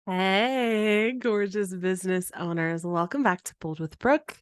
Hey, gorgeous business owners. Welcome back to Bold with Brooke,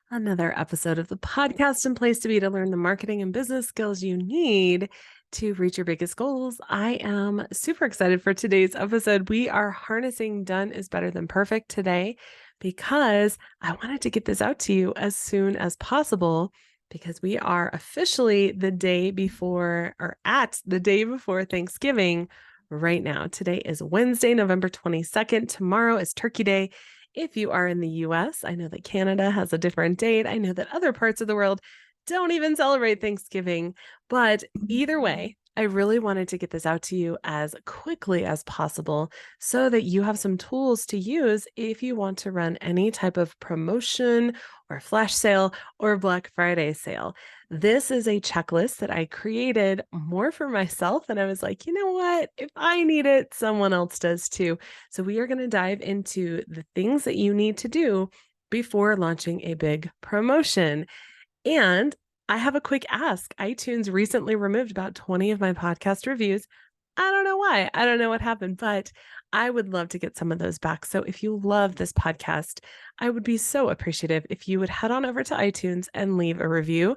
another episode of the podcast and place to be to learn the marketing and business skills you need to reach your biggest goals. I am super excited for today's episode. We are harnessing done is better than perfect today because I wanted to get this out to you as soon as possible because we are officially the day before or at the day before Thanksgiving right now. Today is Wednesday, November 22nd. Tomorrow is Turkey Day. If you are in the US, I know that Canada has a different date. I know that other parts of the world don't even celebrate Thanksgiving. But either way, I really wanted to get this out to you as quickly as possible so that you have some tools to use if you want to run any type of promotion or flash sale or Black Friday sale. This is a checklist that I created more for myself. And I was like, you know what? If I need it, someone else does too. So we are going to dive into the things that you need to do before launching a big promotion. And I have a quick ask. iTunes recently removed about 20 of my podcast reviews. I don't know why. I don't know what happened, but I would love to get some of those back. So if you love this podcast, I would be so appreciative if you would head on over to iTunes and leave a review.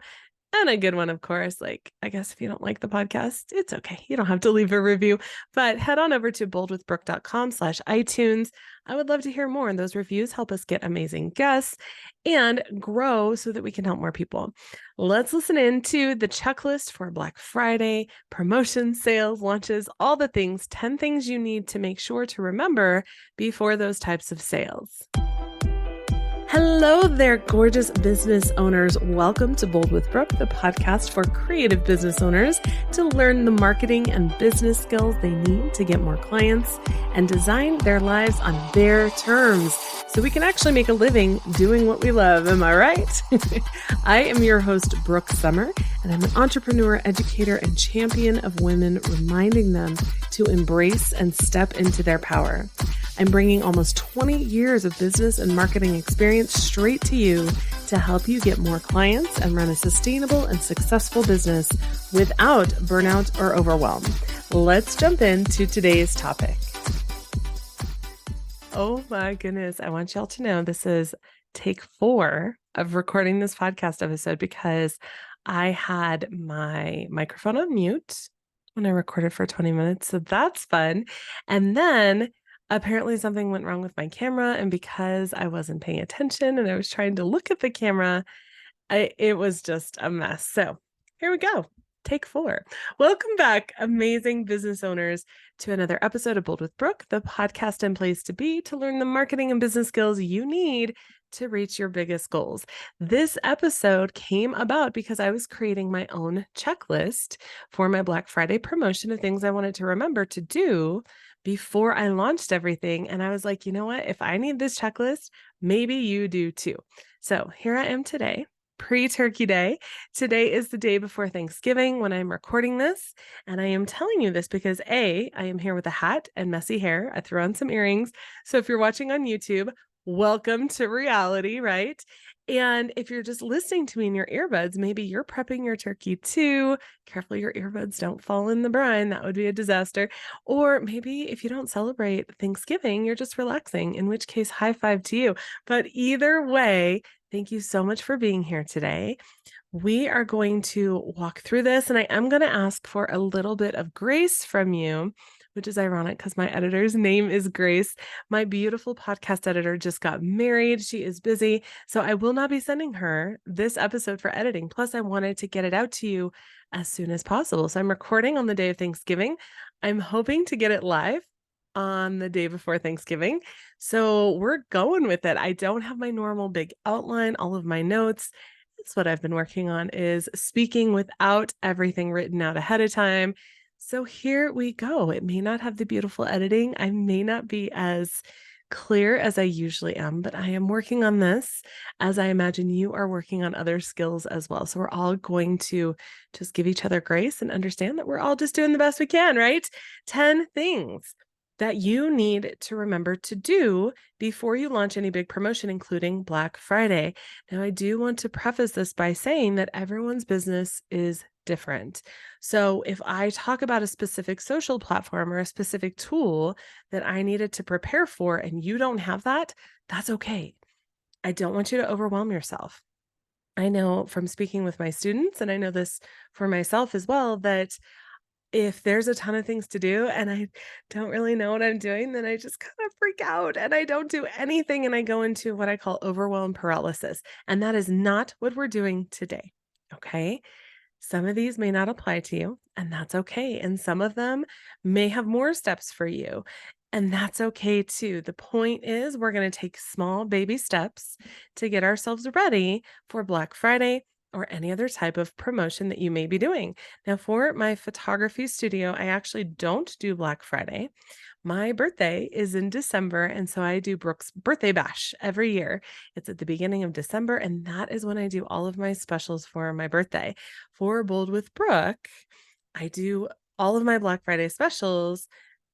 And a good one, of course. Like, I guess if you don't like the podcast, it's okay. You don't have to leave a review, but head on over to boldwithbrooke.com/iTunes. I would love to hear more. And those reviews help us get amazing guests and grow so that we can help more people. Let's listen into the checklist for Black Friday, promotions, sales, launches, all the things, 10 things you need to make sure to remember before those types of sales. Hello there, gorgeous business owners. Welcome to Bold with Brooke, the podcast for creative business owners to learn the marketing and business skills they need to get more clients and design their lives on their terms so we can actually make a living doing what we love. Am I right? I am your host, Brooke Summer, and I'm an entrepreneur, educator, and champion of women, reminding them to embrace and step into their power. I'm bringing almost 20 years of business and marketing experience straight to you to help you get more clients and run a sustainable and successful business without burnout or overwhelm. Let's jump into today's topic. Oh my goodness. I want y'all to know this is take 4 of recording this podcast episode because I had my microphone on mute when I recorded for 20 minutes. So that's fun. And then apparently something went wrong with my camera, and because I wasn't paying attention and I was trying to look at the camera, it was just a mess. So here we go. Take 4. Welcome back, amazing business owners, to another episode of Bold with Brooke, the podcast and place to be to learn the marketing and business skills you need to reach your biggest goals. This episode came about because I was creating my own checklist for my Black Friday promotion of things I wanted to remember to do before I launched everything. And I was like, you know what? If I need this checklist, maybe you do too. So here I am today, pre-Turkey Day. Today is the day before Thanksgiving when I'm recording this. And I am telling you this because I am here with a hat and messy hair. I threw on some earrings. So if you're watching on YouTube, welcome to reality, right? And if you're just listening to me in your earbuds, maybe you're prepping your turkey too. Careful your earbuds don't fall in the brine. That would be a disaster. Or maybe if you don't celebrate Thanksgiving, you're just relaxing, in which case, high five to you. But either way, thank you so much for being here today. We are going to walk through this, and I am going to ask for a little bit of grace from you, which is ironic because my editor's name is Grace. My beautiful podcast editor just got married. She is busy, so I will not be sending her this episode for editing. Plus, I wanted to get it out to you as soon as possible. So I'm recording on the day of Thanksgiving. I'm hoping to get it live on the day before Thanksgiving. So we're going with it. I don't have my normal big outline, all of my notes. That's what I've been working on, is speaking without everything written out ahead of time. So here we go. It may not have the beautiful editing. I may not be as clear as I usually am, but I am working on this, as I imagine you are working on other skills as well. So we're all going to just give each other grace and understand that we're all just doing the best we can, right? 10 things that you need to remember to do before you launch any big promotion, including Black Friday. Now, I do want to preface this by saying that everyone's business is different. So, if I talk about a specific social platform or a specific tool that I needed to prepare for and you don't have that, that's okay. I don't want you to overwhelm yourself. I know from speaking with my students, and I know this for myself as well, that if there's a ton of things to do and I don't really know what I'm doing, then I just kind of freak out and I don't do anything and I go into what I call overwhelm paralysis. And that is not what we're doing today. Okay. Some of these may not apply to you, and that's okay. And some of them may have more steps for you, and that's okay too. The point is, we're going to take small baby steps to get ourselves ready for Black Friday or any other type of promotion that you may be doing. Now, for my photography studio, I actually don't do Black Friday. My birthday is in December, and so I do Brooke's birthday bash every year. It's at the beginning of December, and that is when I do all of my specials for my birthday. For Bold with Brooke, I do all of my Black Friday specials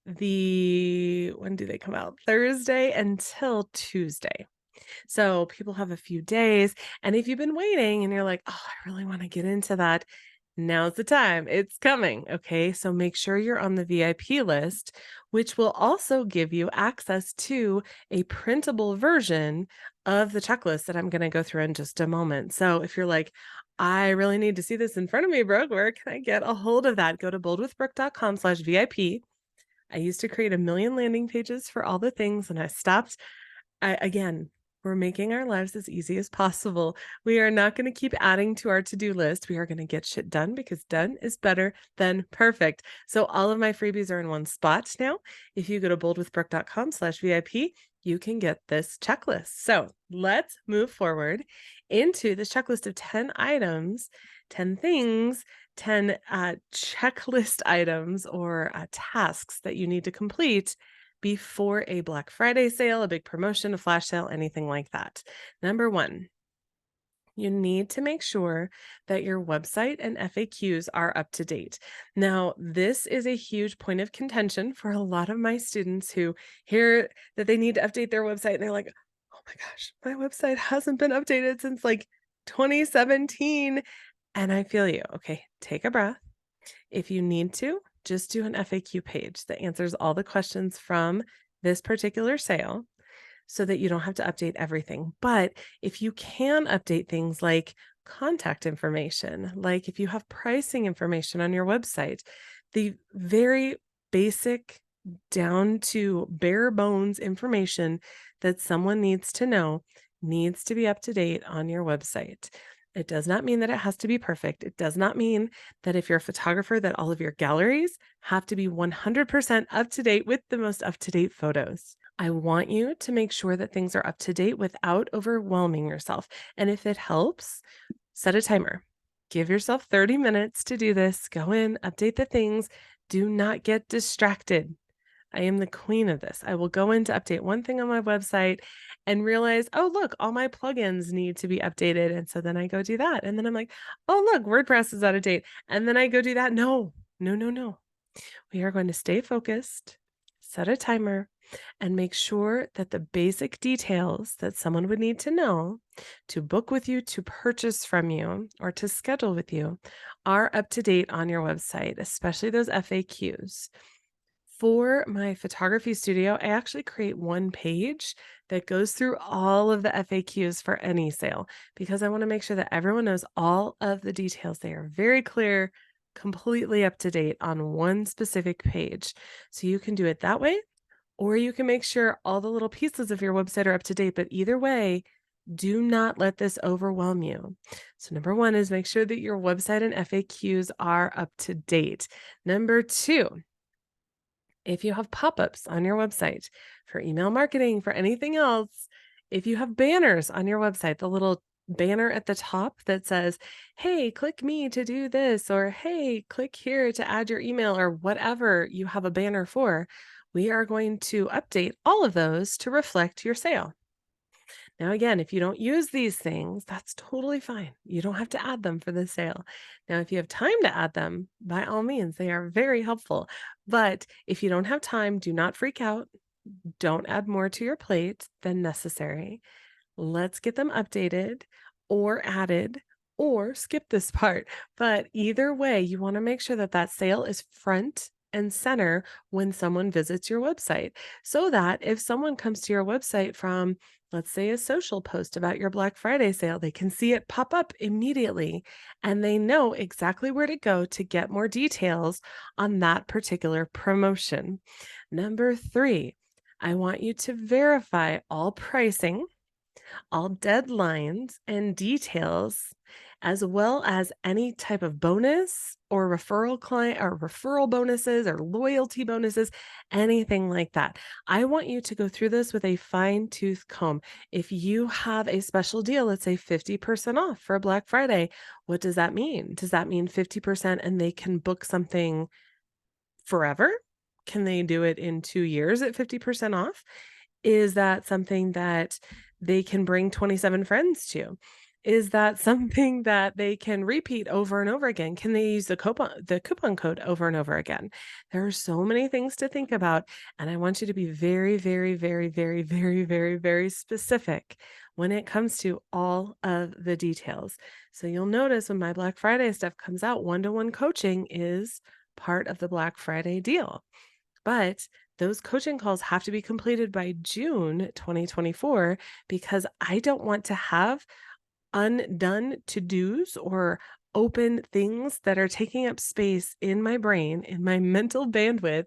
when do they come out? Thursday until Tuesday. So people have a few days. And if you've been waiting and you're like, oh, I really want to get into that, now's the time. It's coming. Okay. So make sure you're on the VIP list, which will also give you access to a printable version of the checklist that I'm going to go through in just a moment. So if you're like, I really need to see this in front of me, Brooke, where can I get a hold of that? Go to boldwithbrooke.com/VIP. I used to create a million landing pages for all the things and I stopped. Again, we're making our lives as easy as possible. We are not going to keep adding to our to-do list. We are going to get shit done because done is better than perfect. So all of my freebies are in one spot now. If you go to boldwithbrooke.com/VIP, you can get this checklist. So let's move forward into this checklist of 10 items, 10 things, 10 checklist items or tasks that you need to complete before a Black Friday sale, a big promotion, a flash sale, anything like that. Number one, you need to make sure that your website and FAQs are up to date. Now, this is a huge point of contention for a lot of my students who hear that they need to update their website and they're like, oh my gosh, my website hasn't been updated since like 2017. And I feel you. Okay, take a breath. If you need to, just do an FAQ page that answers all the questions from this particular sale so that you don't have to update everything. But if you can update things like contact information, like if you have pricing information on your website, the very basic, down to bare bones information that someone needs to know needs to be up to date on your website. It does not mean that it has to be perfect. It does not mean that if you're a photographer that all of your galleries have to be 100% up to date with the most up to date photos. I want you to make sure that things are up to date without overwhelming yourself. And if it helps, set a timer. Give yourself 30 minutes to do this. Go in, update the things. Do not get distracted. I am the queen of this. I will go in to update one thing on my website and realize, oh, look, all my plugins need to be updated. And so then I go do that. And then I'm like, oh, look, WordPress is out of date. And then I go do that. No, no, no, no. We are going to stay focused, set a timer, and make sure that the basic details that someone would need to know to book with you, to purchase from you, or to schedule with you are up to date on your website, especially those FAQs. For my photography studio, I actually create one page that goes through all of the FAQs for any sale because I want to make sure that everyone knows all of the details. They are very clear, completely up to date on one specific page. So you can do it that way, or you can make sure all the little pieces of your website are up to date. But either way, do not let this overwhelm you. So, number one is make sure that your website and FAQs are up to date. Number two, if you have pop-ups on your website for email marketing, for anything else, if you have banners on your website, the little banner at the top that says, hey, click me to do this, or hey, click here to add your email, or whatever you have a banner for, we are going to update all of those to reflect your sale. Now, again, if you don't use these things, that's totally fine. You don't have to add them for the sale. Now, if you have time to add them, by all means, they are very helpful. But if you don't have time, do not freak out. Don't add more to your plate than necessary. Let's get them updated or added or skip this part. But either way, you want to make sure that that sale is front and center when someone visits your website so that if someone comes to your website from, let's say, a social post about your Black Friday sale, they can see it pop up immediately and they know exactly where to go to get more details on that particular promotion. Number three, I want you to verify all pricing, all deadlines and details, as well as any type of bonus or referral client or referral bonuses or loyalty bonuses, anything like that. I want you to go through this with a fine tooth comb. If you have a special deal, let's say 50% off for Black Friday, what does that mean? Does that mean 50% and they can book something forever? Can they do it in 2 years at 50% off? Is that something that they can bring 27 friends to? Is that something that they can repeat over and over again? Can they use the coupon code over and over again? There are so many things to think about, and I want you to be very, very, very, very, very, very, very specific when it comes to all of the details. So you'll notice when my Black Friday stuff comes out, one-to-one coaching is part of the Black Friday deal. But those coaching calls have to be completed by June 2024 because I don't want to have undone to-dos or open things that are taking up space in my brain, in my mental bandwidth,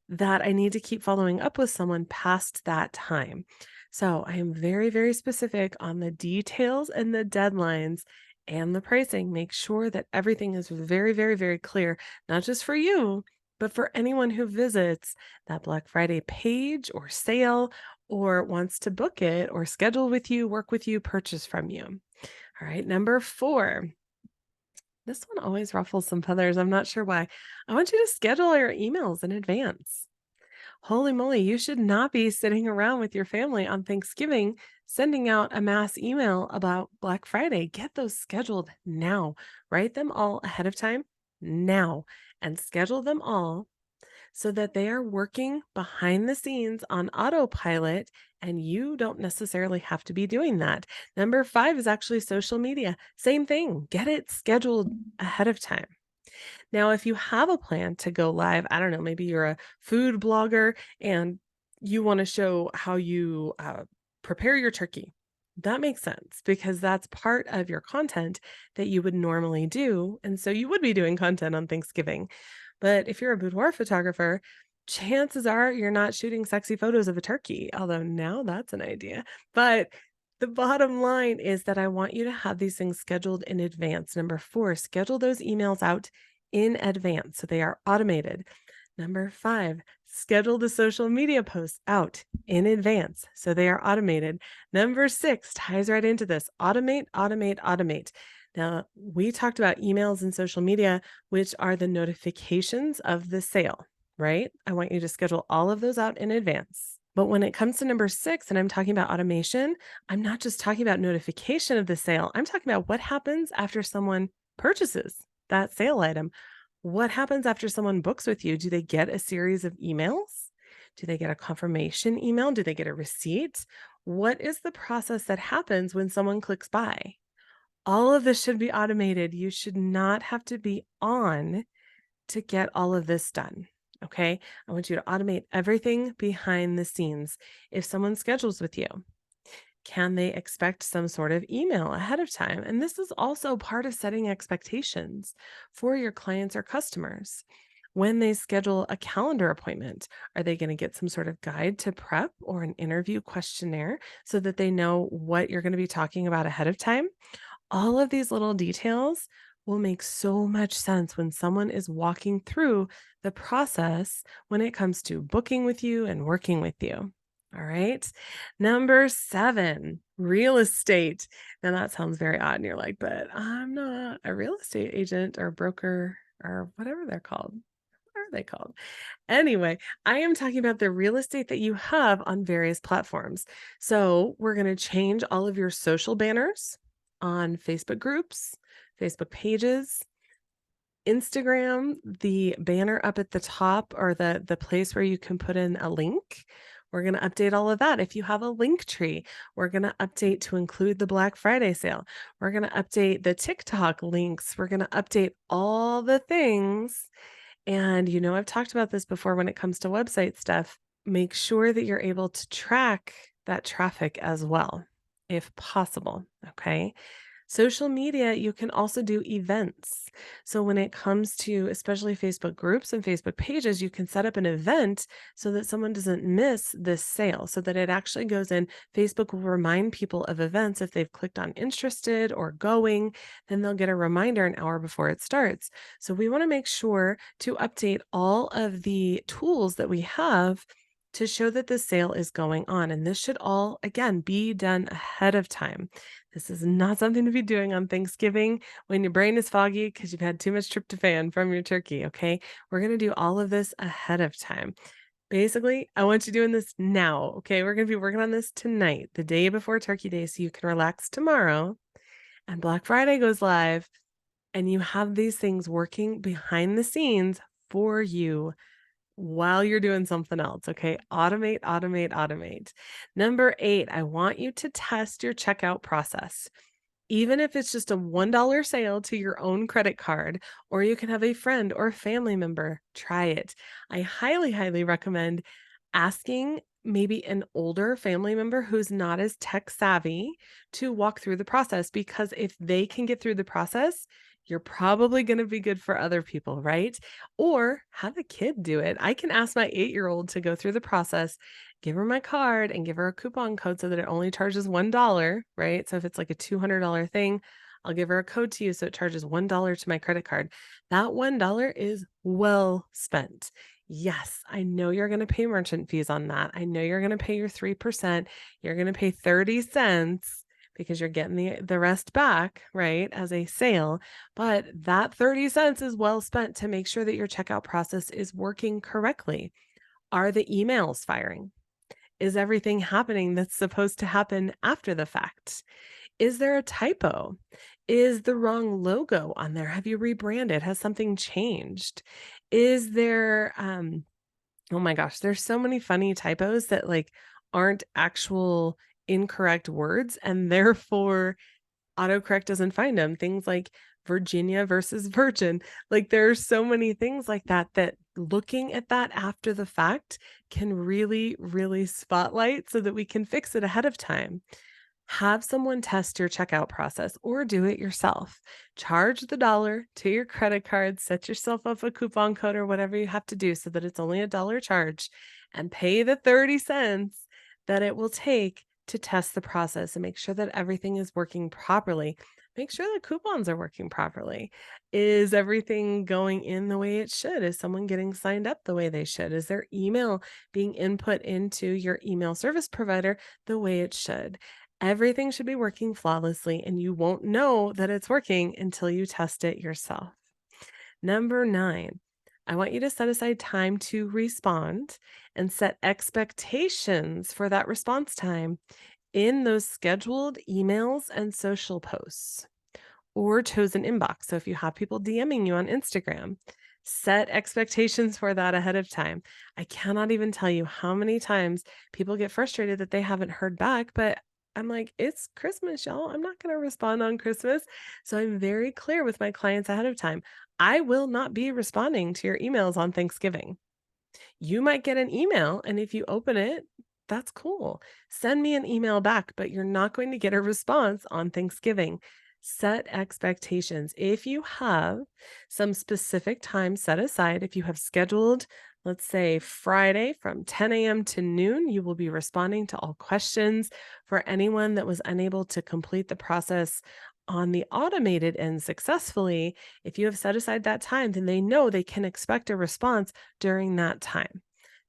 that I need to keep following up with someone past that time. So I am very, very specific on the details and the deadlines and the pricing. Make sure that everything is very, very, very clear, not just for you, but for anyone who visits that Black Friday page or sale or wants to book it or schedule with you, work with you, purchase from you. All right, number four. This one always ruffles some feathers. I'm not sure why. I want you to schedule your emails in advance. Holy moly, you should not be sitting around with your family on Thanksgiving sending out a mass email about Black Friday. Get those scheduled now. Write them all ahead of time now and schedule them all so that they are working behind the scenes on autopilot and you don't necessarily have to be doing that. Number five is actually social media. Same thing, get it scheduled ahead of time. Now, if you have a plan to go live, I don't know, maybe you're a food blogger and you want to show how you prepare your turkey. That makes sense because that's part of your content that you would normally do. And so you would be doing content on Thanksgiving. But if you're a boudoir photographer, chances are you're not shooting sexy photos of a turkey, although now that's an idea. But the bottom line is that I want you to have these things scheduled in advance. Number four, schedule those emails out in advance so they are automated. Number five, schedule the social media posts out in advance so they are automated. Number six ties right into this: automate, automate, automate. Now, we talked about emails and social media, which are the notifications of the sale, right? I want you to schedule all of those out in advance. But when it comes to number six, and I'm talking about automation, I'm not just talking about notification of the sale. I'm talking about what happens after someone purchases that sale item. What happens after someone books with you? Do they get a series of emails? Do they get a confirmation email? Do they get a receipt? What is the process that happens when someone clicks buy? All of this should be automated. You should not have to be on to get all of this done. Okay. I want you to automate everything behind the scenes. If someone schedules with you, can they expect some sort of email ahead of time? And this is also part of setting expectations for your clients or customers. When they schedule a calendar appointment, are they going to get some sort of guide to prep or an interview questionnaire so that they know what you're going to be talking about ahead of time? All of these little details will make so much sense when someone is walking through the process when it comes to booking with you and working with you. All right. Number seven, real estate. Now that sounds very odd. And you're like, but I'm not a real estate agent or broker or whatever they're called. are they called? Anyway, I am talking about the real estate that you have on various platforms. So we're going to change all of your social banners on Facebook groups, Facebook pages, Instagram, the banner up at the top or the place where you can put in a link. We're going to update all of that. If you have a link tree, we're going to update to include the Black Friday sale. We're going to update the TikTok links. We're going to update all the things. And I've talked about this before when it comes to website stuff. Make sure that you're able to track that traffic as well, if possible. Okay. Social media, you can also do events. So when it comes to especially Facebook groups and Facebook pages, you can set up an event so that someone doesn't miss this sale, so that it actually goes in. Facebook will remind people of events if they've clicked on interested or going, then they'll get a reminder an hour before it starts. So we want to make sure to update all of the tools that we have to show that the sale is going on. And this should all, again, be done ahead of time. This is not something to be doing on Thanksgiving when your brain is foggy because you've had too much tryptophan from your turkey, okay? We're going to do all of this ahead of time. Basically, I want you doing this now, okay? We're going to be working on this tonight, the day before Turkey Day, so you can relax tomorrow. And Black Friday goes live, and you have these things working behind the scenes for you while you're doing something else, okay? Automate, automate, automate. Number 8, I want you to test your checkout process. Even if it's just a $1 sale to your own credit card, or you can have a friend or family member try it. I highly, highly recommend asking maybe an older family member who's not as tech savvy to walk through the process, because if they can get through the process, you're probably going to be good for other people, right? Or have a kid do it. I can ask my 8-year-old to go through the process, give her my card and give her a coupon code so that it only charges $1, right? So if it's like a $200 thing, I'll give her a code to you so it charges $1 to my credit card. That $1 is well spent. Yes, I know you're going to pay merchant fees on that. I know you're going to pay your 3%. You're going to pay 30 cents because you're getting the rest back, right, as a sale. But that 30 cents is well spent to make sure that your checkout process is working correctly. Are the emails firing? Is everything happening that's supposed to happen after the fact? Is there a typo? Is the wrong logo on there? Have you rebranded? Has something changed? Is there, oh my gosh, there's so many funny typos that like aren't actual incorrect words, and therefore autocorrect doesn't find them. Things like Virginia versus virgin. Like there are so many things like that that looking at that after the fact can really, really spotlight so that we can fix it ahead of time. Have someone test your checkout process or do it yourself. Charge the dollar to your credit card, set yourself up a coupon code or whatever you have to do so that it's only $1 charge, and pay the 30 cents that it will take to test the process and make sure that everything is working properly. Make sure the coupons are working properly. Is everything going in the way it should? Is someone getting signed up the way they should? Is their email being input into your email service provider the way it should? Everything should be working flawlessly, and you won't know that it's working until you test it yourself. Number 9, I want you to set aside time to respond and set expectations for that response time in those scheduled emails and social posts or chosen inbox. So if you have people DMing you on Instagram, set expectations for that ahead of time. I cannot even tell you how many times people get frustrated that they haven't heard back, but I'm like, it's Christmas, y'all. I'm not going to respond on Christmas. So I'm very clear with my clients ahead of time. I will not be responding to your emails on Thanksgiving. You might get an email, and if you open it, that's cool. Send me an email back, but you're not going to get a response on Thanksgiving. Set expectations. If you have some specific time set aside, if you have scheduled, let's say Friday from 10 a.m. to noon, you will be responding to all questions. For anyone that was unable to complete the process on the automated end successfully, if you have set aside that time, then they know they can expect a response during that time.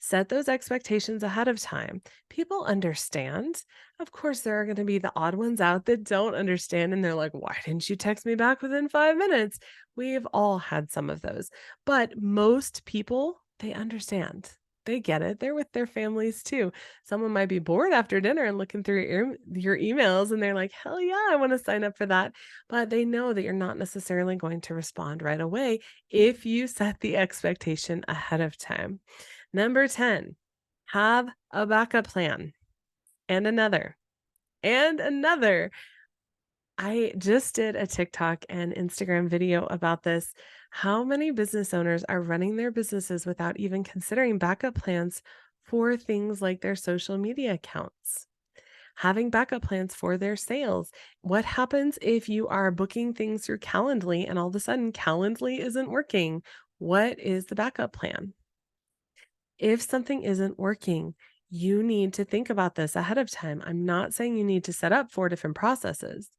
Set those expectations ahead of time. People understand. Of course, there are going to be the odd ones out that don't understand, and they're like, why didn't you text me back within 5 minutes? We've all had some of those, but most people, they understand. They get it. They're with their families too. Someone might be bored after dinner and looking through your emails and they're like, "Hell yeah, I want to sign up for that." But they know that you're not necessarily going to respond right away if you set the expectation ahead of time. Number 10, have a backup plan and another and another. I just did a TikTok and Instagram video about this. How many business owners are running their businesses without even considering backup plans for things like their social media accounts? Having backup plans for their sales. What happens if you are booking things through Calendly and all of a sudden Calendly isn't working? What is the backup plan? If something isn't working, you need to think about this ahead of time. I'm not saying you need to set up 4 different processes,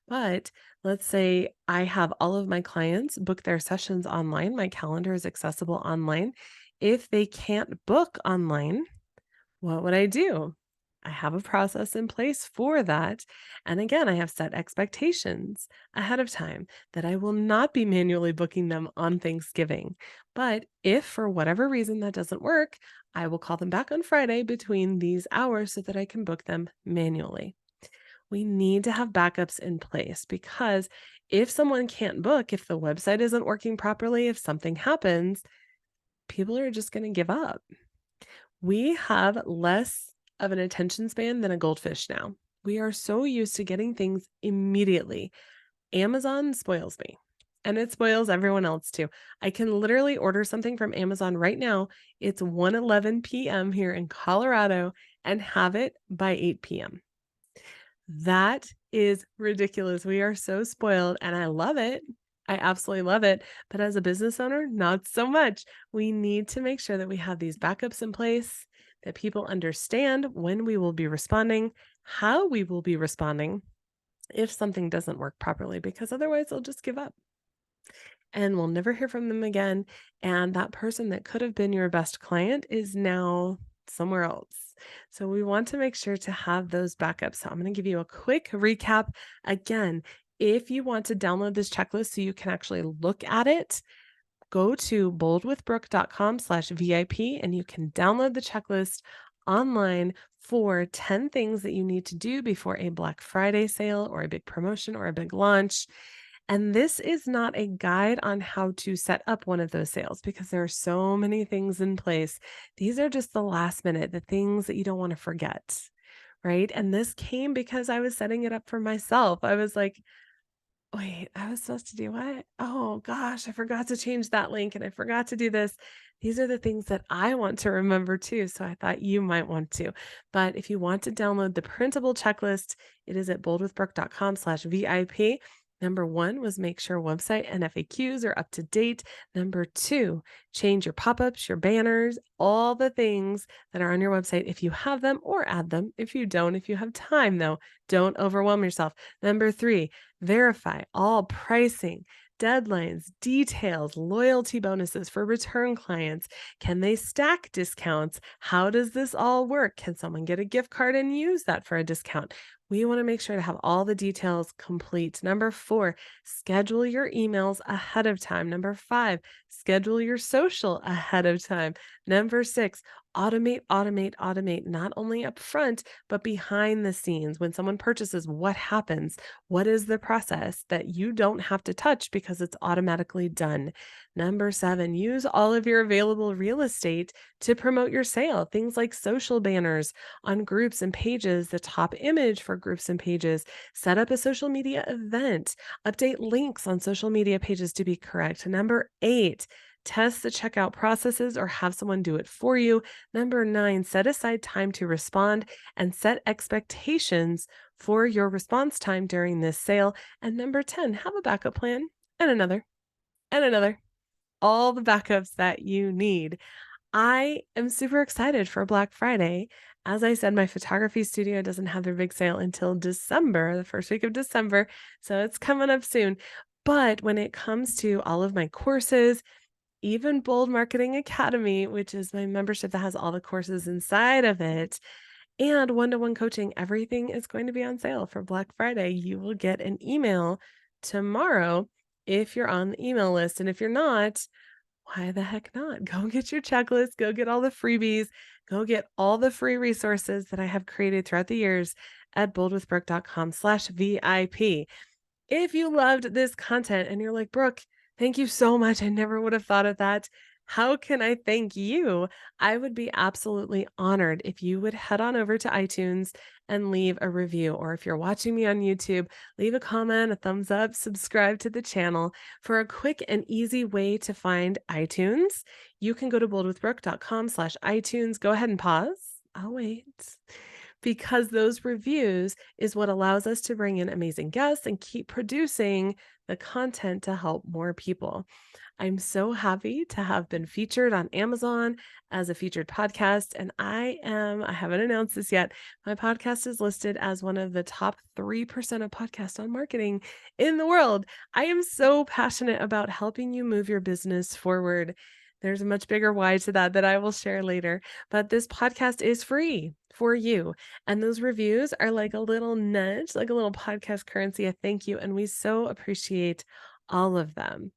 but let's say I have all of my clients book their sessions online. My calendar is accessible online. If they can't book online, what would I do? I have a process in place for that. And again, I have set expectations ahead of time that I will not be manually booking them on Thanksgiving. But if for whatever reason that doesn't work, I will call them back on Friday between these hours so that I can book them manually. We need to have backups in place because if someone can't book, if the website isn't working properly, if something happens, people are just going to give up. We have less of an attention span than a goldfish now. We are so used to getting things immediately. Amazon spoils me, and it spoils everyone else too. I can literally order something from Amazon right now. It's 1:11 p.m. here in Colorado and have it by 8 p.m. That is ridiculous. We are so spoiled, and I love it. I absolutely love it. But as a business owner, not so much. We need to make sure that we have these backups in place, that people understand when we will be responding, how we will be responding if something doesn't work properly, because otherwise they'll just give up and we'll never hear from them again. And that person that could have been your best client is now somewhere else. So we want to make sure to have those backups. So I'm going to give you a quick recap. Again, if you want to download this checklist so you can actually look at it, go to boldwithbrooke.com/VIP and you can download the checklist online for 10 things that you need to do before a Black Friday sale or a big promotion or a big launch. And this is not a guide on how to set up one of those sales because there are so many things in place. These are just the last minute, the things that you don't want to forget, right? And this came because I was setting it up for myself. I was like, wait, I was supposed to do what? Oh gosh, I forgot to change that link and I forgot to do this. These are the things that I want to remember too. So I thought you might want to. But if you want to download the printable checklist, it is at boldwithbrooke.com/VIP. Number one was make sure website and FAQs are up to date. Number two, change your pop ups, your banners, all the things that are on your website if you have them or add them. If you don't, if you have time though, don't overwhelm yourself. Number three, verify all pricing, deadlines, details, loyalty bonuses for return clients. Can they stack discounts? How does this all work? Can someone get a gift card and use that for a discount? We want to make sure to have all the details complete. Number four, schedule your emails ahead of time. Number five, schedule your social ahead of time. Number six, automate, automate, automate, not only up front, but behind the scenes. When someone purchases, what happens? What is the process that you don't have to touch because it's automatically done? Number seven, use all of your available real estate to promote your sale. Things like social banners on groups and pages, the top image for groups and pages, set up a social media event, update links on social media pages to be correct. Number eight, test the checkout processes or have someone do it for you. Number nine, set aside time to respond and set expectations for your response time during this sale. And number 10, have a backup plan and another and another. All the backups that you need. I am super excited for Black Friday. As I said, my photography studio doesn't have their big sale until December, the first week of December. So it's coming up soon. But when it comes to all of my courses, even Bold Marketing Academy, which is my membership that has all the courses inside of it, and one-to-one coaching, everything is going to be on sale for Black Friday. You will get an email tomorrow if you're on the email list. And if you're not, why the heck not? Go get your checklist, go get all the freebies, go get all the free resources that I have created throughout the years at boldwithbrooke.com/VIP. If you loved this content and you're like, Brooke, thank you so much. I never would have thought of that. How can I thank you? I would be absolutely honored if you would head on over to iTunes and leave a review. Or if you're watching me on YouTube, leave a comment, a thumbs up, subscribe to the channel. For a quick and easy way to find iTunes, you can go to boldwithbrooke.com/iTunes. Go ahead and pause. I'll wait. Because those reviews is what allows us to bring in amazing guests and keep producing the content to help more people. I'm so happy to have been featured on Amazon as a featured podcast. And I haven't announced this yet. My podcast is listed as one of the top 3% of podcasts on marketing in the world. I am so passionate about helping you move your business forward. There's a much bigger why to that I will share later. But this podcast is free for you. And those reviews are like a little nudge, like a little podcast currency, a thank you. And we so appreciate all of them.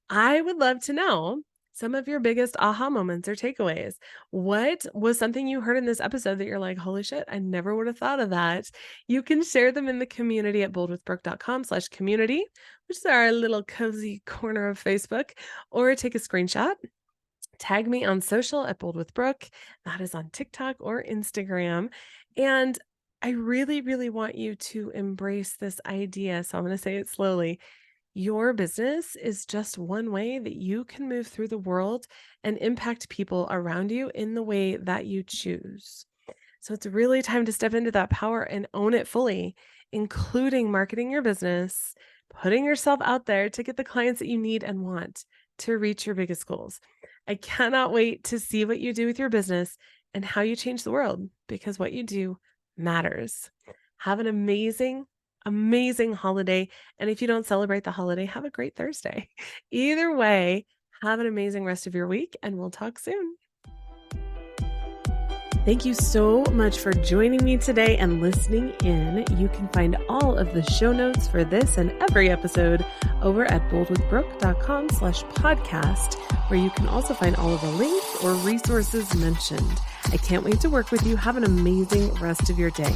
I would love to know some of your biggest aha moments or takeaways. What was something you heard in this episode that you're like, holy shit, I never would have thought of that? You can share them in the community at boldwithbrooke.com/community, which is our little cozy corner of Facebook, or take a screenshot. Tag me on social at boldwithbrooke. That is on TikTok or Instagram. And I really, really want you to embrace this idea. So I'm going to say it slowly. Your business is just one way that you can move through the world and impact people around you in the way that you choose. So it's really time to step into that power and own it fully, including marketing your business, putting yourself out there to get the clients that you need and want to reach your biggest goals. I cannot wait to see what you do with your business and how you change the world, because what you do matters. Have an amazing holiday. And if you don't celebrate the holiday, have a great Thursday. Either way, have an amazing rest of your week, and we'll talk soon. Thank you so much for joining me today and listening in. You can find all of the show notes for this and every episode over at boldwithbrooke.com/podcast, where you can also find all of the links or resources mentioned. I can't wait to work with you. Have an amazing rest of your day.